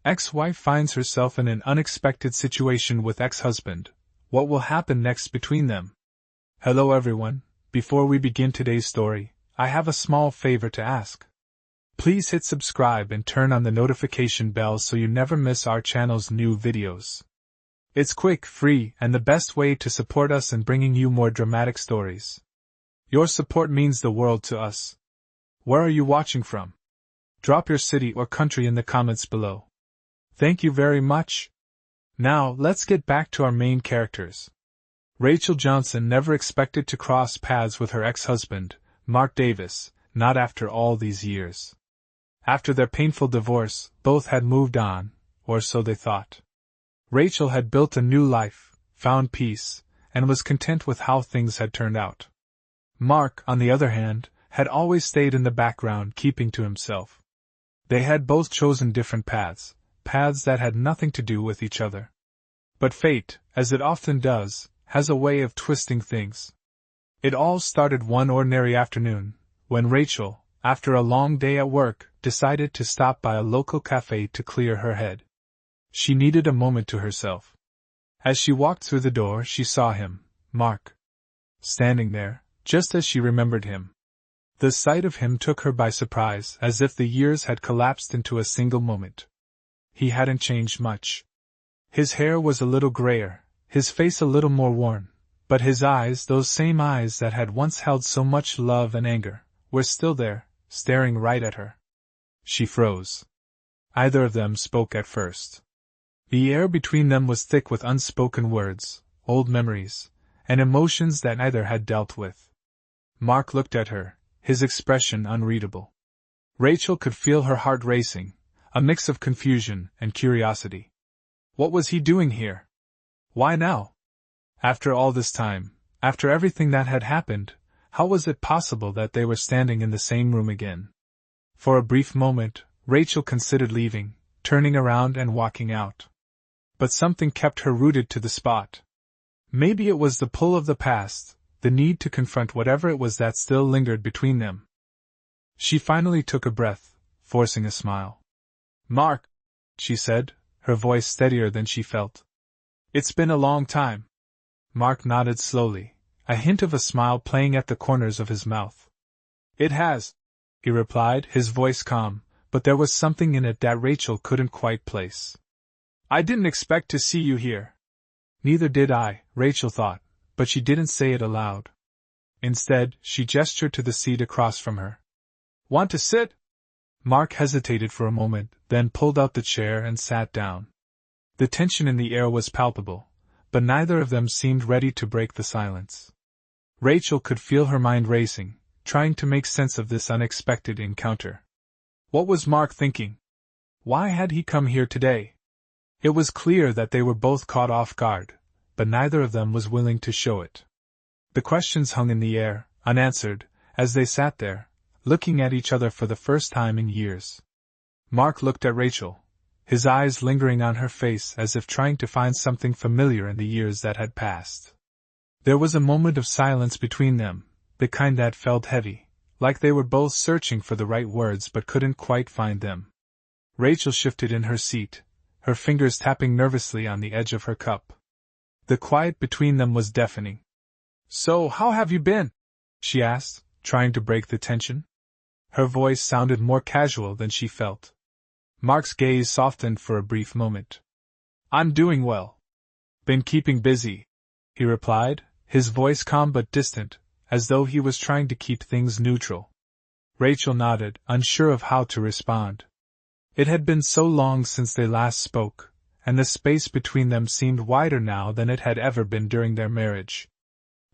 Ex-wife finds herself in an unexpected situation with ex-husband. What will happen next between them? Hello everyone, before we begin today's story, I have a small favor to ask. Please hit subscribe and turn on the notification bell so you never miss our channel's new videos. It's quick, free, and the best way to support us in bringing you more dramatic stories. Your support means the world to us. Where are you watching from? Drop your city or country in the comments below. Thank you very much. Now, let's get back to our main characters. Rachel Johnson never expected to cross paths with her ex-husband, Mark Davis, not after all these years. After their painful divorce, both had moved on, or so they thought. Rachel had built a new life, found peace, and was content with how things had turned out. Mark, on the other hand, had always stayed in the background, keeping to himself. They had both chosen different paths that had nothing to do with each other. But fate, as it often does, has a way of twisting things. It all started one ordinary afternoon, when Rachel, after a long day at work, decided to stop by a local cafe to clear her head. She needed a moment to herself. As she walked through the door, she saw him, Mark, standing there, just as she remembered him. The sight of him took her by surprise, as if the years had collapsed into a single moment. He hadn't changed much. His hair was a little grayer, his face a little more worn, but his eyes, those same eyes that had once held so much love and anger, were still there, staring right at her. She froze. Neither of them spoke at first. The air between them was thick with unspoken words, old memories, and emotions that neither had dealt with. Mark looked at her, his expression unreadable. Rachel could feel her heart racing, a mix of confusion and curiosity. What was he doing here? Why now? After all this time, after everything that had happened, how was it possible that they were standing in the same room again? For a brief moment, Rachel considered leaving, turning around and walking out. But something kept her rooted to the spot. Maybe it was the pull of the past, the need to confront whatever it was that still lingered between them. She finally took a breath, forcing a smile. Mark, she said, her voice steadier than she felt. It's been a long time. Mark nodded slowly, a hint of a smile playing at the corners of his mouth. It has, he replied, his voice calm, but there was something in it that Rachel couldn't quite place. I didn't expect to see you here. Neither did I, Rachel thought, but she didn't say it aloud. Instead, she gestured to the seat across from her. Want to sit? Mark hesitated for a moment, then pulled out the chair and sat down. The tension in the air was palpable, but neither of them seemed ready to break the silence. Rachel could feel her mind racing, trying to make sense of this unexpected encounter. What was Mark thinking? Why had he come here today? It was clear that they were both caught off guard, but neither of them was willing to show it. The questions hung in the air, unanswered, as they sat there, looking at each other for the first time in years. Mark looked at Rachel, his eyes lingering on her face as if trying to find something familiar in the years that had passed. There was a moment of silence between them, the kind that felt heavy, like they were both searching for the right words but couldn't quite find them. Rachel shifted in her seat, her fingers tapping nervously on the edge of her cup. The quiet between them was deafening. So, how have you been? She asked, trying to break the tension. Her voice sounded more casual than she felt. Mark's gaze softened for a brief moment. I'm doing well. Been keeping busy, he replied, his voice calm but distant, as though he was trying to keep things neutral. Rachel nodded, unsure of how to respond. It had been so long since they last spoke, and the space between them seemed wider now than it had ever been during their marriage.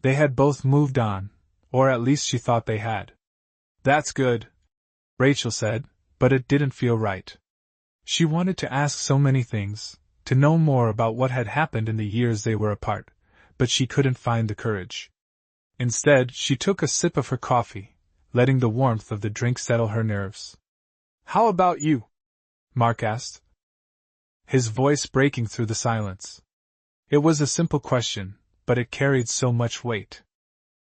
They had both moved on, or at least she thought they had. That's good, Rachel said, but it didn't feel right. She wanted to ask so many things, to know more about what had happened in the years they were apart, but she couldn't find the courage. Instead, she took a sip of her coffee, letting the warmth of the drink settle her nerves. How about you? Mark asked, his voice breaking through the silence. It was a simple question, but it carried so much weight.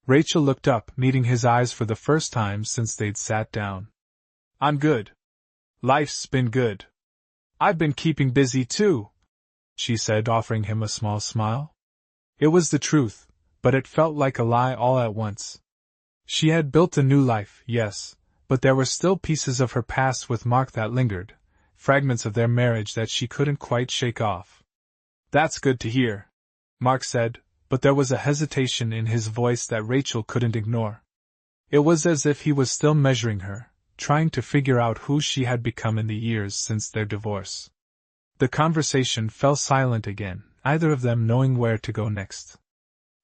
Rachel looked up, meeting his eyes for the first time since they'd sat down. I'm good. Life's been good. I've been keeping busy too, she said, offering him a small smile. It was the truth, but it felt like a lie all at once. She had built a new life, yes, but there were still pieces of her past with Mark that lingered, fragments of their marriage that she couldn't quite shake off. That's good to hear, Mark said, but there was a hesitation in his voice that Rachel couldn't ignore. It was as if he was still measuring her, trying to figure out who she had become in the years since their divorce. The conversation fell silent again, neither of them knowing where to go next.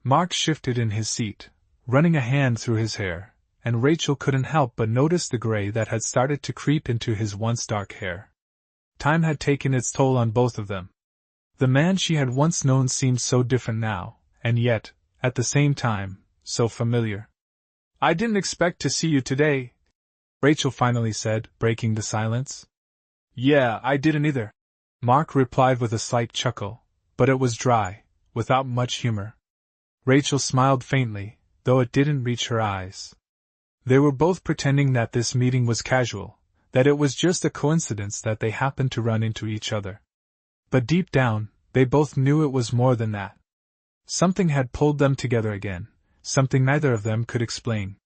Mark shifted in his seat, running a hand through his hair, and Rachel couldn't help but notice the gray that had started to creep into his once dark hair. Time had taken its toll on both of them. The man she had once known seemed so different now, and yet, at the same time, so familiar. I didn't expect to see you today, Rachel finally said, breaking the silence. Yeah, I didn't either, Mark replied with a slight chuckle, but it was dry, without much humor. Rachel smiled faintly, though it didn't reach her eyes. They were both pretending that this meeting was casual, that it was just a coincidence that they happened to run into each other. But deep down, they both knew it was more than that. Something had pulled them together again, something neither of them could explain.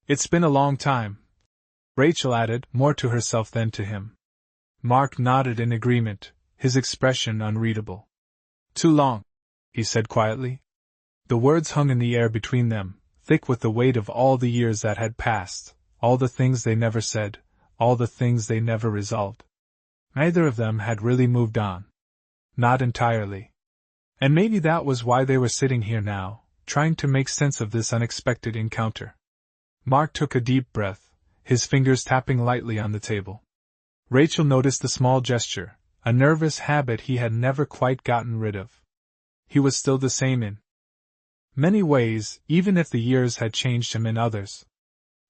It's been a long time, Rachel added, more to herself than to him. Mark nodded in agreement, his expression unreadable. Too long, he said quietly. The words hung in the air between them, thick with the weight of all the years that had passed, all the things they never said, all the things they never resolved. Neither of them had really moved on. Not entirely. And maybe that was why they were sitting here now, trying to make sense of this unexpected encounter. Mark took a deep breath, his fingers tapping lightly on the table. Rachel noticed the small gesture, a nervous habit he had never quite gotten rid of. He was still the same in many ways, even if the years had changed him in others.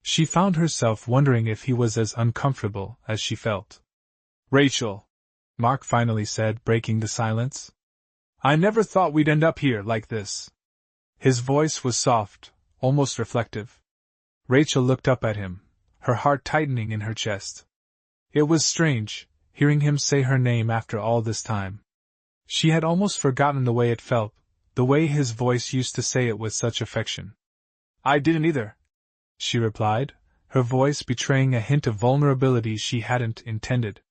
She found herself wondering if he was as uncomfortable as she felt. Rachel, Mark finally said, breaking the silence. I never thought we'd end up here like this. His voice was soft, almost reflective. Rachel looked up at him, her heart tightening in her chest. It was strange, hearing him say her name after all this time. She had almost forgotten the way it felt, the way his voice used to say it with such affection. I didn't either, she replied, her voice betraying a hint of vulnerability she hadn't intended.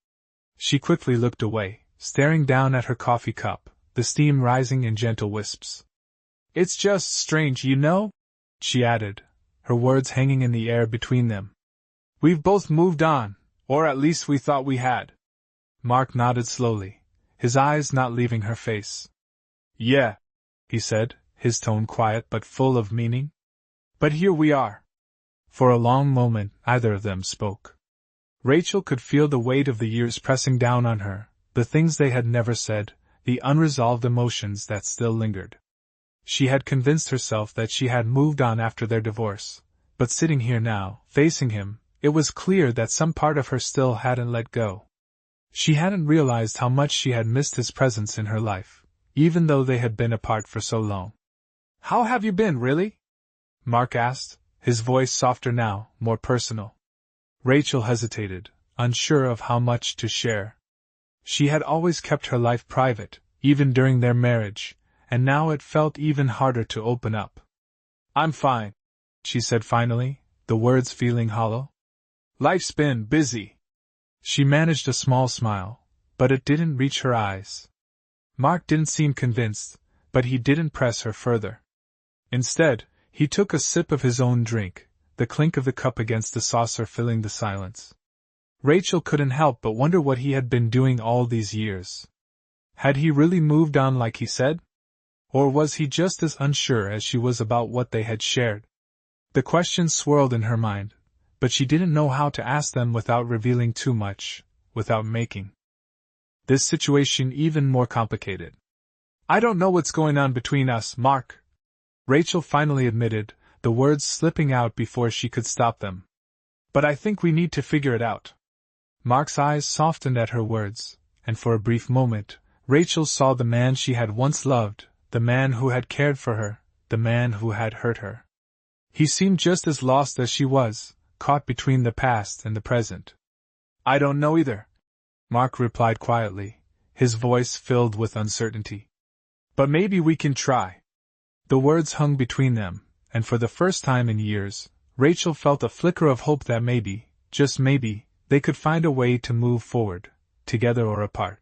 She quickly looked away, staring down at her coffee cup, the steam rising in gentle wisps. It's just strange, you know, she added, her words hanging in the air between them. We've both moved on, or at least we thought we had. Mark nodded slowly, his eyes not leaving her face. Yeah, he said, his tone quiet but full of meaning. But here we are. For a long moment, neither of them spoke. Rachel could feel the weight of the years pressing down on her, the things they had never said, the unresolved emotions that still lingered. She had convinced herself that she had moved on after their divorce, but sitting here now, facing him, it was clear that some part of her still hadn't let go. She hadn't realized how much she had missed his presence in her life, even though they had been apart for so long. How have you been, really? Mark asked, his voice softer now, more personal. Rachel hesitated, unsure of how much to share. She had always kept her life private, even during their marriage, and now it felt even harder to open up. I'm fine, she said finally, the words feeling hollow. Life's been busy. She managed a small smile, but it didn't reach her eyes. Mark didn't seem convinced, but he didn't press her further. Instead, he took a sip of his own drink, the clink of the cup against the saucer filling the silence. Rachel couldn't help but wonder what he had been doing all these years. Had he really moved on like he said? Or was he just as unsure as she was about what they had shared? The questions swirled in her mind, but she didn't know how to ask them without revealing too much, without making this situation even more complicated. I don't know what's going on between us, Mark, Rachel finally admitted, the words slipping out before she could stop them. But I think we need to figure it out. Mark's eyes softened at her words, and for a brief moment, Rachel saw the man she had once loved, the man who had cared for her, the man who had hurt her. He seemed just as lost as she was, caught between the past and the present. I don't know either, Mark replied quietly, his voice filled with uncertainty. But maybe we can try. The words hung between them, and for the first time in years, Rachel felt a flicker of hope that maybe, just maybe, they could find a way to move forward, together or apart.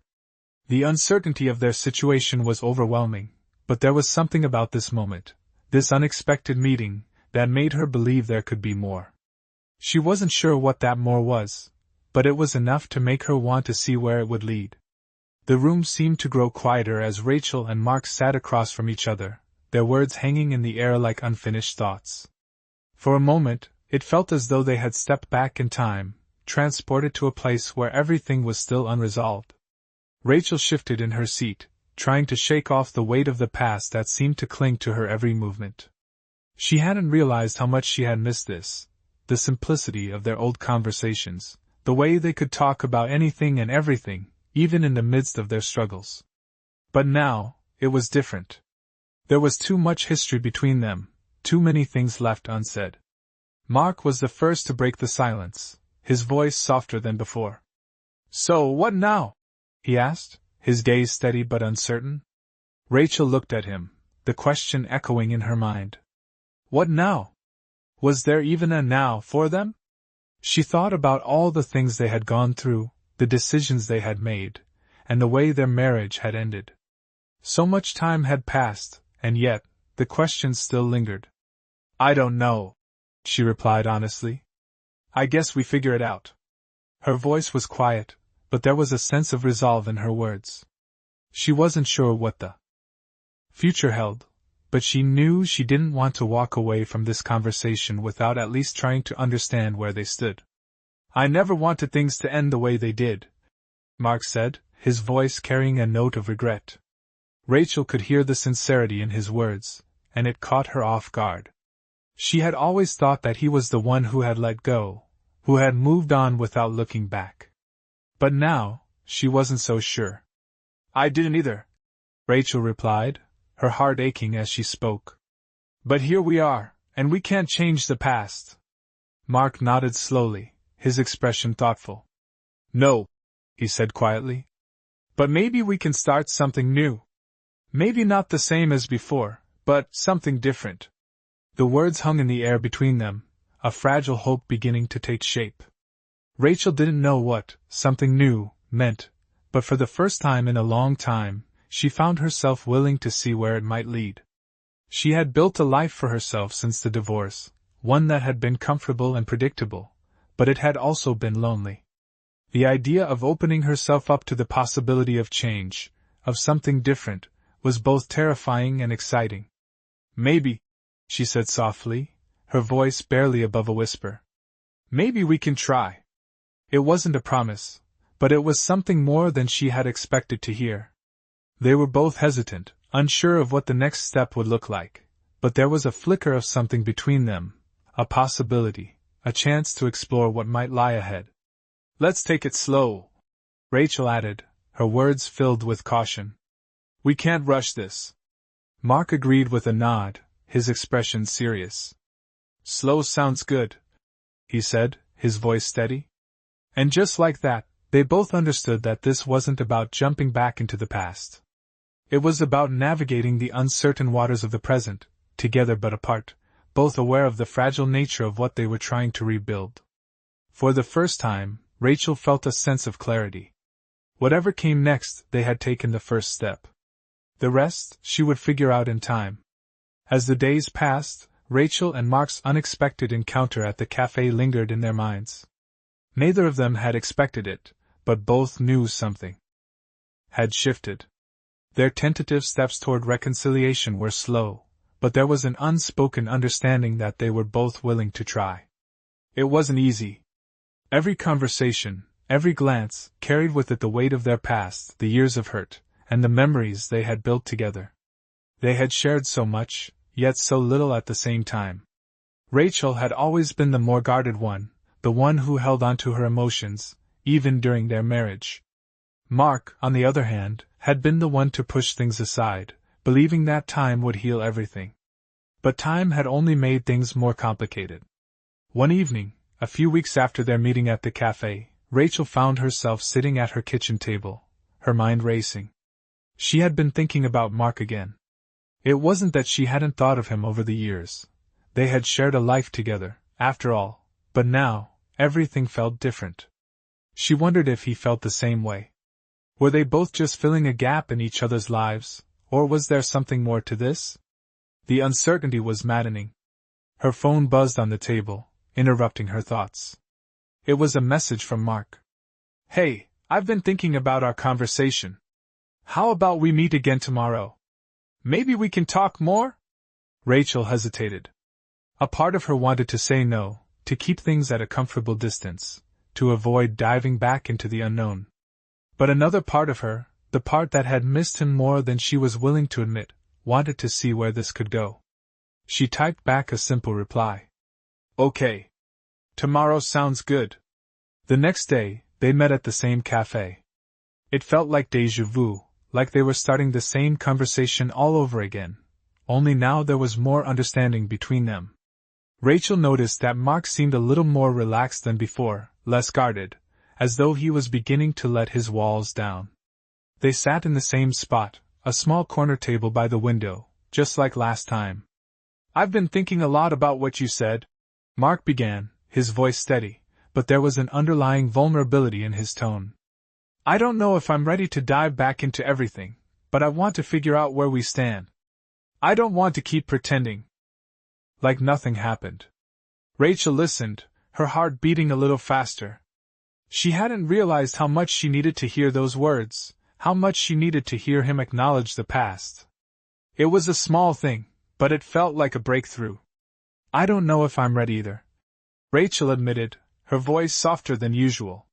The uncertainty of their situation was overwhelming, but there was something about this moment, this unexpected meeting, that made her believe there could be more. She wasn't sure what that more was, but it was enough to make her want to see where it would lead. The room seemed to grow quieter as Rachel and Mark sat across from each other, their words hanging in the air like unfinished thoughts. For a moment, it felt as though they had stepped back in time, transported to a place where everything was still unresolved. Rachel shifted in her seat, trying to shake off the weight of the past that seemed to cling to her every movement. She hadn't realized how much she had missed this, the simplicity of their old conversations, the way they could talk about anything and everything, even in the midst of their struggles. But now, it was different. There was too much history between them, too many things left unsaid. Mark was the first to break the silence, his voice softer than before. "So, what now?" he asked, his gaze steady but uncertain. Rachel looked at him, the question echoing in her mind. What now? Was there even a now for them? She thought about all the things they had gone through, the decisions they had made, and the way their marriage had ended. So much time had passed, and yet, the question still lingered. "I don't know," she replied honestly. "I guess we figure it out." Her voice was quiet, but there was a sense of resolve in her words. She wasn't sure what the future held, but she knew she didn't want to walk away from this conversation without at least trying to understand where they stood. "I never wanted things to end the way they did," Mark said, his voice carrying a note of regret. Rachel could hear the sincerity in his words, and it caught her off guard. She had always thought that he was the one who had let go, who had moved on without looking back. But now, she wasn't so sure. "I didn't either," Rachel replied, her heart aching as she spoke. "But here we are, and we can't change the past." Mark nodded slowly, his expression thoughtful. "No," he said quietly. "But maybe we can start something new. Maybe not the same as before, but something different." The words hung in the air between them, a fragile hope beginning to take shape. Rachel didn't know what something new meant, but for the first time in a long time, she found herself willing to see where it might lead. She had built a life for herself since the divorce, one that had been comfortable and predictable, but it had also been lonely. The idea of opening herself up to the possibility of change, of something different, was both terrifying and exciting. "Maybe," she said softly, her voice barely above a whisper. "Maybe we can try." It wasn't a promise, but it was something more than she had expected to hear. They were both hesitant, unsure of what the next step would look like, but there was a flicker of something between them, a possibility, a chance to explore what might lie ahead. "Let's take it slow," Rachel added, her words filled with caution. "We can't rush this." Mark agreed with a nod, his expression serious. "Slow sounds good," he said, his voice steady. And just like that, they both understood that this wasn't about jumping back into the past. It was about navigating the uncertain waters of the present, together but apart, both aware of the fragile nature of what they were trying to rebuild. For the first time, Rachel felt a sense of clarity. Whatever came next, they had taken the first step. The rest, she would figure out in time. As the days passed, Rachel and Mark's unexpected encounter at the cafe lingered in their minds. Neither of them had expected it, but both knew something had shifted. Their tentative steps toward reconciliation were slow, but there was an unspoken understanding that they were both willing to try. It wasn't easy. Every conversation, every glance, carried with it the weight of their past, the years of hurt, and the memories they had built together. They had shared so much, yet so little at the same time. Rachel had always been the more guarded one, the one who held on to her emotions, even during their marriage. Mark, on the other hand, had been the one to push things aside, believing that time would heal everything. But time had only made things more complicated. One evening, a few weeks after their meeting at the cafe, Rachel found herself sitting at her kitchen table, her mind racing. She had been thinking about Mark again. It wasn't that she hadn't thought of him over the years. They had shared a life together, after all, but now, everything felt different. She wondered if he felt the same way. Were they both just filling a gap in each other's lives, or was there something more to this? The uncertainty was maddening. Her phone buzzed on the table, interrupting her thoughts. It was a message from Mark. "Hey, I've been thinking about our conversation. How about we meet again tomorrow? Maybe we can talk more?" Rachel hesitated. A part of her wanted to say no, to keep things at a comfortable distance, to avoid diving back into the unknown. But another part of her, the part that had missed him more than she was willing to admit, wanted to see where this could go. She typed back a simple reply. "Okay. Tomorrow sounds good." The next day, they met at the same cafe. It felt like déjà vu, like they were starting the same conversation all over again, only now there was more understanding between them. Rachel noticed that Mark seemed a little more relaxed than before, less guarded, as though he was beginning to let his walls down. They sat in the same spot, a small corner table by the window, just like last time. "I've been thinking a lot about what you said," Mark began, his voice steady, but there was an underlying vulnerability in his tone. "I don't know if I'm ready to dive back into everything, but I want to figure out where we stand. I don't want to keep pretending like nothing happened." Rachel listened, her heart beating a little faster. She hadn't realized how much she needed to hear those words, how much she needed to hear him acknowledge the past. It was a small thing, but it felt like a breakthrough. "I don't know if I'm ready either," Rachel admitted, her voice softer than usual.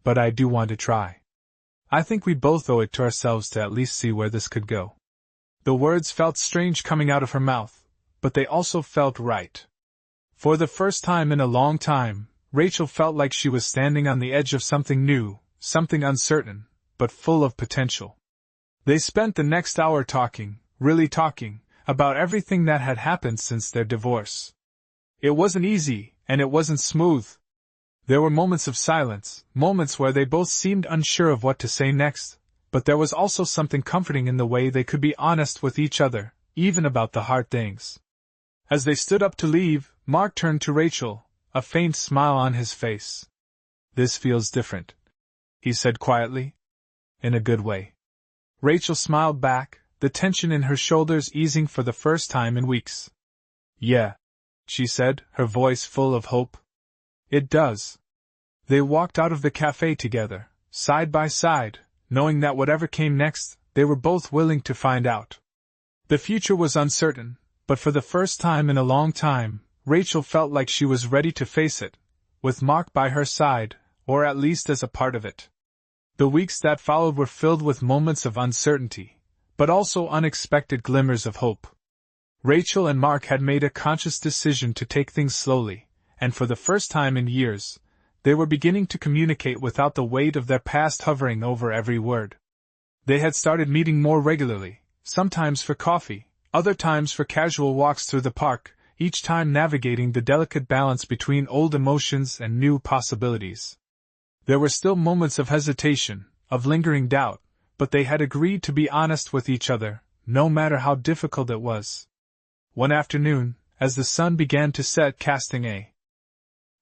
"But I do want to try. I think we both owe it to ourselves to at least see where this could go." The words felt strange coming out of her mouth, but they also felt right. For the first time in a long time, Rachel felt like she was standing on the edge of something new, something uncertain, but full of potential. They spent the next hour talking, really talking, about everything that had happened since their divorce. It wasn't easy, and it wasn't smooth. There were moments of silence, moments where they both seemed unsure of what to say next, but there was also something comforting in the way they could be honest with each other, even about the hard things. As they stood up to leave, Mark turned to Rachel, a faint smile on his face. "This feels different," he said quietly. "In a good way." Rachel smiled back, the tension in her shoulders easing for the first time in weeks. "Yeah," she said, her voice full of hope. "It does." They walked out of the cafe together, side by side, knowing that whatever came next, they were both willing to find out. The future was uncertain, but for the first time in a long time, Rachel felt like she was ready to face it, with Mark by her side, or at least as a part of it. The weeks that followed were filled with moments of uncertainty, but also unexpected glimmers of hope. Rachel and Mark had made a conscious decision to take things slowly, and for the first time in years, they were beginning to communicate without the weight of their past hovering over every word. They had started meeting more regularly, sometimes for coffee, other times for casual walks through the park, each time navigating the delicate balance between old emotions and new possibilities. There were still moments of hesitation, of lingering doubt, but they had agreed to be honest with each other, no matter how difficult it was. One afternoon, as the sun began to set, casting a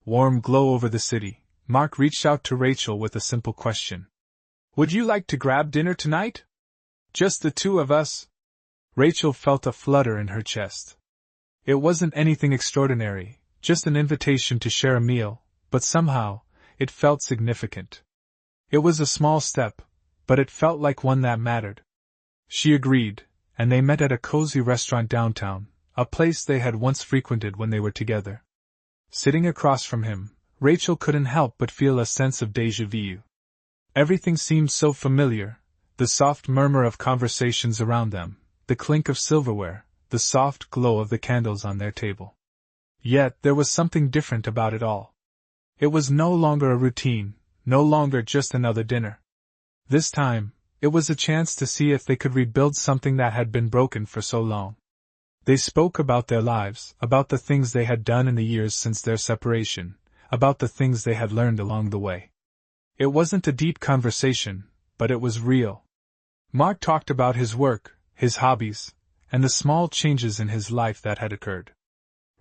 warm glow over the city, Mark reached out to Rachel with a simple question. "Would you like to grab dinner tonight? Just the two of us?" Rachel felt a flutter in her chest. It wasn't anything extraordinary, just an invitation to share a meal, but somehow, it felt significant. It was a small step, but it felt like one that mattered. She agreed, and they met at a cozy restaurant downtown, a place they had once frequented when they were together. Sitting across from him, Rachel couldn't help but feel a sense of déjà vu. Everything seemed so familiar, the soft murmur of conversations around them, the clink of silverware, the soft glow of the candles on their table. Yet there was something different about it all. It was no longer a routine, no longer just another dinner. This time, it was a chance to see if they could rebuild something that had been broken for so long. They spoke about their lives, about the things they had done in the years since their separation, about the things they had learned along the way. It wasn't a deep conversation, but it was real. Mark talked about his work, his hobbies, and the small changes in his life that had occurred.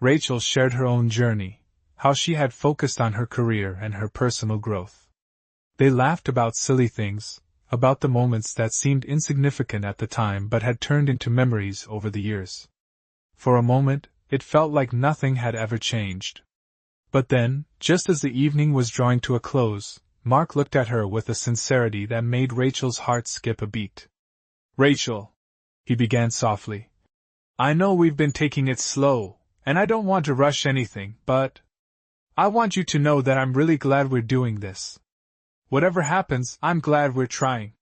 Rachel shared her own journey, how she had focused on her career and her personal growth. They laughed about silly things, about the moments that seemed insignificant at the time but had turned into memories over the years. For a moment, it felt like nothing had ever changed. But then, just as the evening was drawing to a close, Mark looked at her with a sincerity that made Rachel's heart skip a beat. "Rachel," he began softly, "I know we've been taking it slow, and I don't want to rush anything, but I want you to know that I'm really glad we're doing this. Whatever happens, I'm glad we're trying."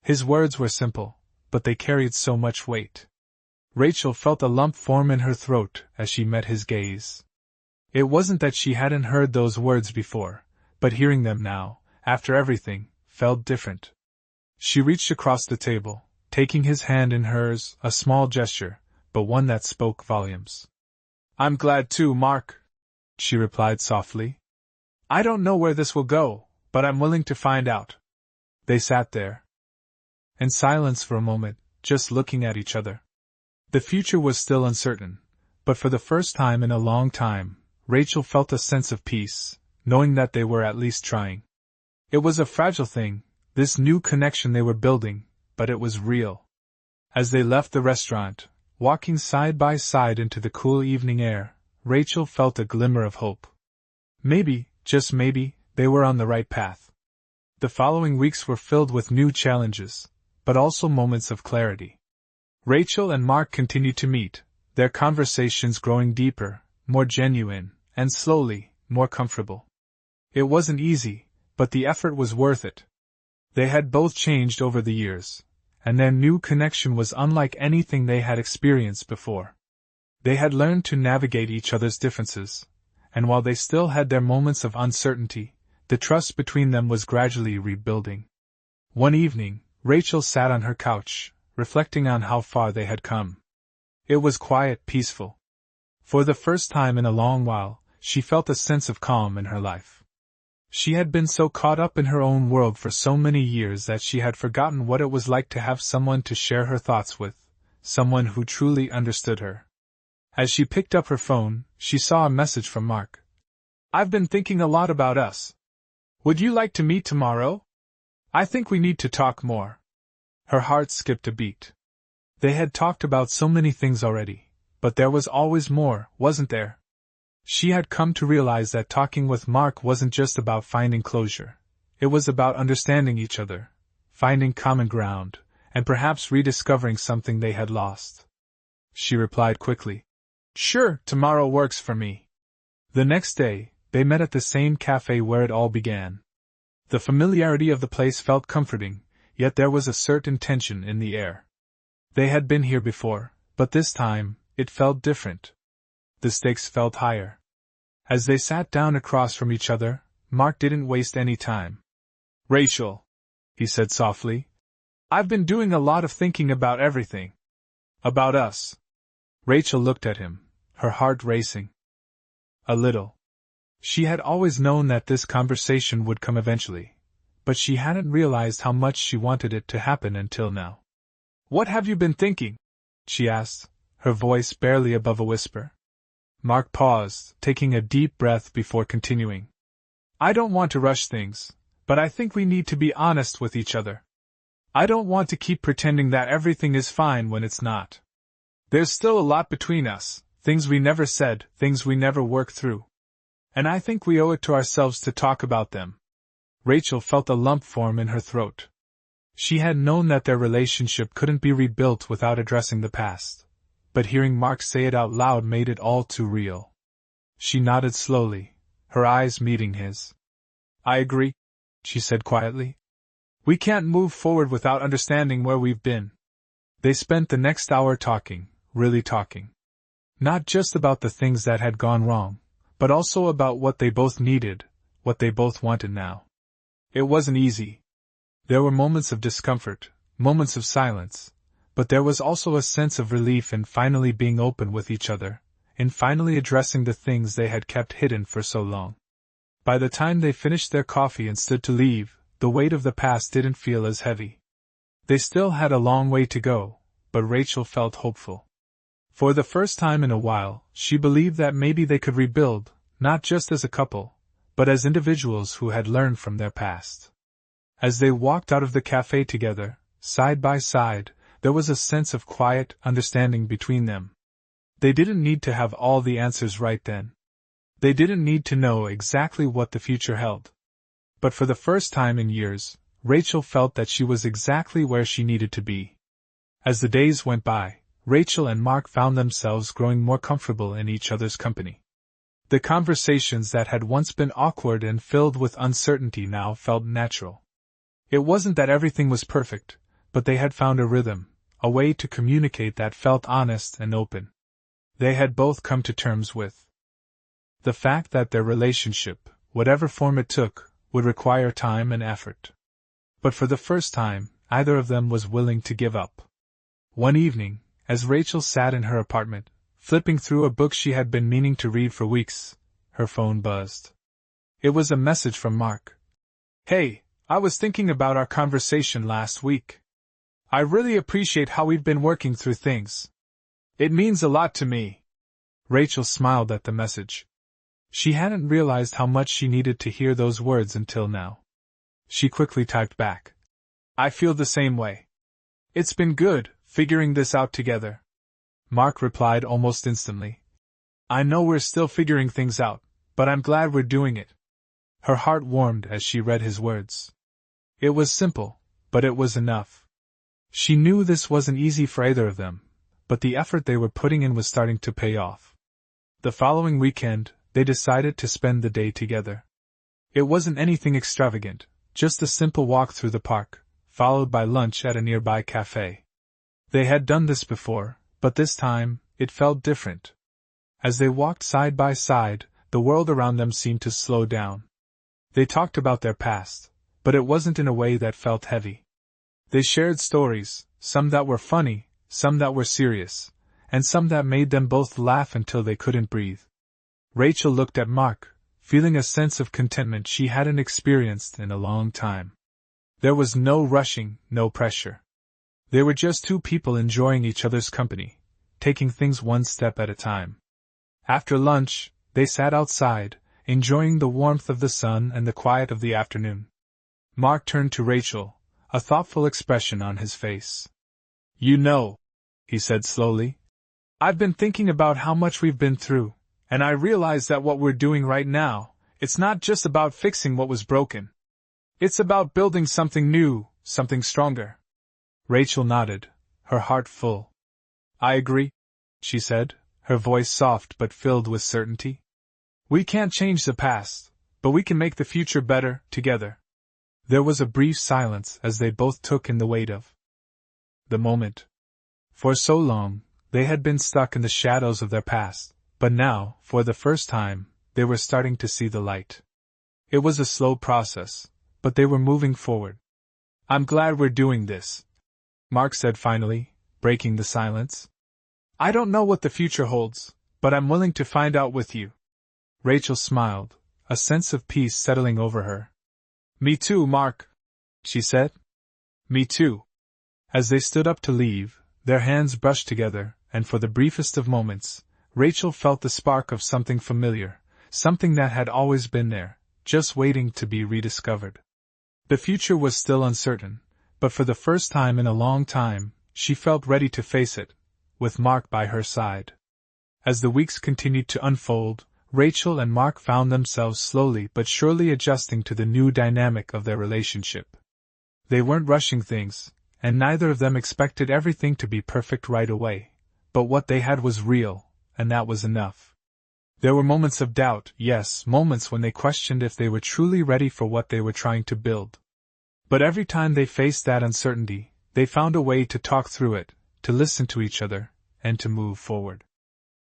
His words were simple, but they carried so much weight. Rachel felt a lump form in her throat as she met his gaze. It wasn't that she hadn't heard those words before, but hearing them now, after everything, felt different. She reached across the table, taking his hand in hers, a small gesture, but one that spoke volumes. "I'm glad too, Mark," she replied softly. "I don't know where this will go, but I'm willing to find out." They sat there in silence for a moment, just looking at each other. The future was still uncertain, but for the first time in a long time, Rachel felt a sense of peace, knowing that they were at least trying. It was a fragile thing, this new connection they were building, but it was real. As they left the restaurant, walking side by side into the cool evening air, Rachel felt a glimmer of hope. Maybe, just maybe, they were on the right path. The following weeks were filled with new challenges, but also moments of clarity. Rachel and Mark continued to meet, their conversations growing deeper, more genuine, and slowly, more comfortable. It wasn't easy, but the effort was worth it. They had both changed over the years, and their new connection was unlike anything they had experienced before. They had learned to navigate each other's differences, and while they still had their moments of uncertainty, the trust between them was gradually rebuilding. One evening, Rachel sat on her couch, reflecting on how far they had come. It was quiet, peaceful. For the first time in a long while, she felt a sense of calm in her life. She had been so caught up in her own world for so many years that she had forgotten what it was like to have someone to share her thoughts with, someone who truly understood her. As she picked up her phone, she saw a message from Mark. "I've been thinking a lot about us. Would you like to meet tomorrow? I think we need to talk more." Her heart skipped a beat. They had talked about so many things already, but there was always more, wasn't there? She had come to realize that talking with Mark wasn't just about finding closure. It was about understanding each other, finding common ground, and perhaps rediscovering something they had lost. She replied quickly, "Sure, tomorrow works for me." The next day, they met at the same cafe where it all began. The familiarity of the place felt comforting, yet there was a certain tension in the air. They had been here before, but this time, it felt different. The stakes felt higher. As they sat down across from each other, Mark didn't waste any time. "Rachel," he said softly, "I've been doing a lot of thinking about everything. About us." Rachel looked at him, her heart racing. A little. She had always known that this conversation would come eventually, but she hadn't realized how much she wanted it to happen until now. "What have you been thinking?" she asked, her voice barely above a whisper. Mark paused, taking a deep breath before continuing. "I don't want to rush things, but I think we need to be honest with each other. I don't want to keep pretending that everything is fine when it's not. There's still a lot between us, things we never said, things we never worked through. And I think we owe it to ourselves to talk about them." Rachel felt a lump form in her throat. She had known that their relationship couldn't be rebuilt without addressing the past, but hearing Mark say it out loud made it all too real. She nodded slowly, her eyes meeting his. "I agree," she said quietly. "We can't move forward without understanding where we've been." They spent the next hour talking, really talking. Not just about the things that had gone wrong, but also about what they both needed, what they both wanted now. It wasn't easy. There were moments of discomfort, moments of silence, but there was also a sense of relief in finally being open with each other, in finally addressing the things they had kept hidden for so long. By the time they finished their coffee and stood to leave, the weight of the past didn't feel as heavy. They still had a long way to go, but Rachel felt hopeful. For the first time in a while, she believed that maybe they could rebuild, not just as a couple, but as individuals who had learned from their past. As they walked out of the cafe together, side by side, there was a sense of quiet understanding between them. They didn't need to have all the answers right then. They didn't need to know exactly what the future held. But for the first time in years, Rachel felt that she was exactly where she needed to be. As the days went by, Rachel and Mark found themselves growing more comfortable in each other's company. The conversations that had once been awkward and filled with uncertainty now felt natural. It wasn't that everything was perfect, but they had found a rhythm, a way to communicate that felt honest and open. They had both come to terms with the fact that their relationship, whatever form it took, would require time and effort. But for the first time, either of them was willing to give up. One evening, as Rachel sat in her apartment, flipping through a book she had been meaning to read for weeks, her phone buzzed. It was a message from Mark. "Hey, I was thinking about our conversation last week. I really appreciate how we've been working through things. It means a lot to me." Rachel smiled at the message. She hadn't realized how much she needed to hear those words until now. She quickly typed back, "I feel the same way. It's been good, figuring this out together." Mark replied almost instantly, "I know we're still figuring things out, but I'm glad we're doing it." Her heart warmed as she read his words. It was simple, but it was enough. She knew this wasn't easy for either of them, but the effort they were putting in was starting to pay off. The following weekend, they decided to spend the day together. It wasn't anything extravagant, just a simple walk through the park, followed by lunch at a nearby cafe. They had done this before, but this time, it felt different. As they walked side by side, the world around them seemed to slow down. They talked about their past, but it wasn't in a way that felt heavy. They shared stories, some that were funny, some that were serious, and some that made them both laugh until they couldn't breathe. Rachel looked at Mark, feeling a sense of contentment she hadn't experienced in a long time. There was no rushing, no pressure. They were just two people enjoying each other's company, taking things one step at a time. After lunch, they sat outside, enjoying the warmth of the sun and the quiet of the afternoon. Mark turned to Rachel, a thoughtful expression on his face. "You know," he said slowly, "I've been thinking about how much we've been through, and I realize that what we're doing right now, it's not just about fixing what was broken. It's about building something new, something stronger." Rachel nodded, her heart full. "I agree," she said, her voice soft but filled with certainty. "We can't change the past, but we can make the future better, together." There was a brief silence as they both took in the weight of the moment. For so long, they had been stuck in the shadows of their past, but now, for the first time, they were starting to see the light. It was a slow process, but they were moving forward. "I'm glad we're doing this," Mark said finally, breaking the silence. "I don't know what the future holds, but I'm willing to find out with you." Rachel smiled, a sense of peace settling over her. "Me too, Mark," she said. "Me too." As they stood up to leave, their hands brushed together, and for the briefest of moments, Rachel felt the spark of something familiar, something that had always been there, just waiting to be rediscovered. The future was still uncertain, but for the first time in a long time, she felt ready to face it, with Mark by her side. As the weeks continued to unfold, Rachel and Mark found themselves slowly but surely adjusting to the new dynamic of their relationship. They weren't rushing things, and neither of them expected everything to be perfect right away, but what they had was real, and that was enough. There were moments of doubt, yes, moments when they questioned if they were truly ready for what they were trying to build. But every time they faced that uncertainty, they found a way to talk through it, to listen to each other, and to move forward.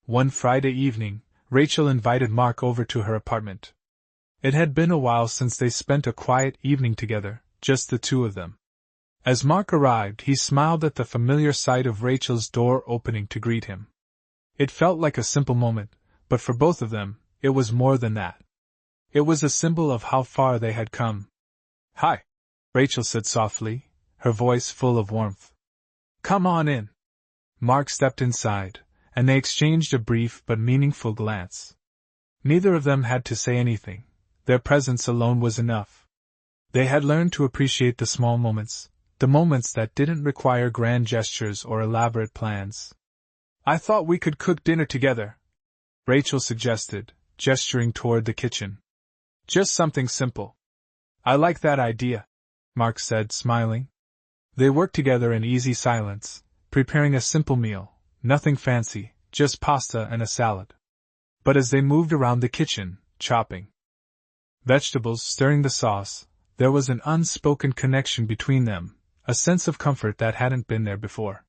One Friday evening, Rachel invited Mark over to her apartment. It had been a while since they spent a quiet evening together, just the two of them. As Mark arrived, he smiled at the familiar sight of Rachel's door opening to greet him. It felt like a simple moment, but for both of them, it was more than that. It was a symbol of how far they had come. "Hi," Rachel said softly, her voice full of warmth. "Come on in." Mark stepped inside, and they exchanged a brief but meaningful glance. Neither of them had to say anything. Their presence alone was enough. They had learned to appreciate the small moments, the moments that didn't require grand gestures or elaborate plans. "I thought we could cook dinner together," Rachel suggested, gesturing toward the kitchen. "Just something simple." "I like that idea," Mark said, smiling. They worked together in easy silence, preparing a simple meal, nothing fancy, just pasta and a salad. But as they moved around the kitchen, chopping vegetables, stirring the sauce, there was an unspoken connection between them, a sense of comfort that hadn't been there before.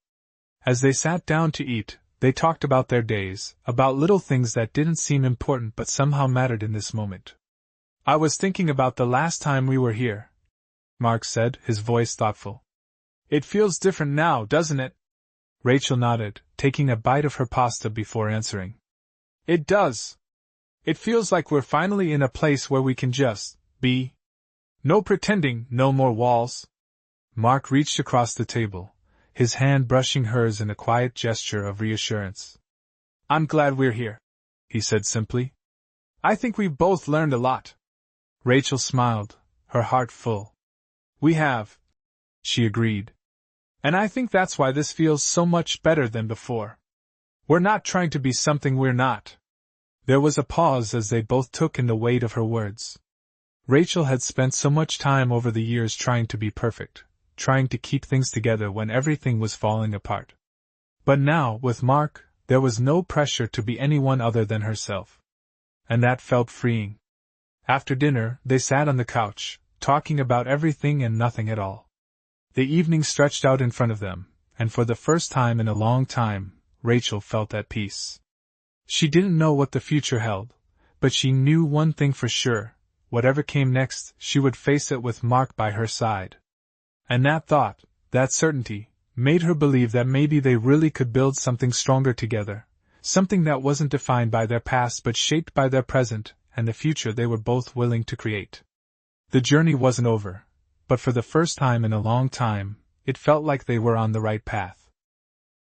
As they sat down to eat, they talked about their days, about little things that didn't seem important but somehow mattered in this moment. "I was thinking about the last time we were here," Mark said, his voice thoughtful. "It feels different now, doesn't it?" Rachel nodded, taking a bite of her pasta before answering. "It does. It feels like we're finally in a place where we can just be. No pretending, no more walls." Mark reached across the table, his hand brushing hers in a quiet gesture of reassurance. "I'm glad we're here," he said simply. "I think we've both learned a lot." Rachel smiled, her heart full. "We have," she agreed. "And I think that's why this feels so much better than before. We're not trying to be something we're not." There was a pause as they both took in the weight of her words. Rachel had spent so much time over the years trying to be perfect, trying to keep things together when everything was falling apart. But now, with Mark, there was no pressure to be anyone other than herself. And that felt freeing. After dinner, they sat on the couch, talking about everything and nothing at all. The evening stretched out in front of them, and for the first time in a long time, Rachel felt at peace. She didn't know what the future held, but she knew one thing for sure: whatever came next, she would face it with Mark by her side. And that thought, that certainty, made her believe that maybe they really could build something stronger together, something that wasn't defined by their past but shaped by their present and the future they were both willing to create. The journey wasn't over, but for the first time in a long time, it felt like they were on the right path.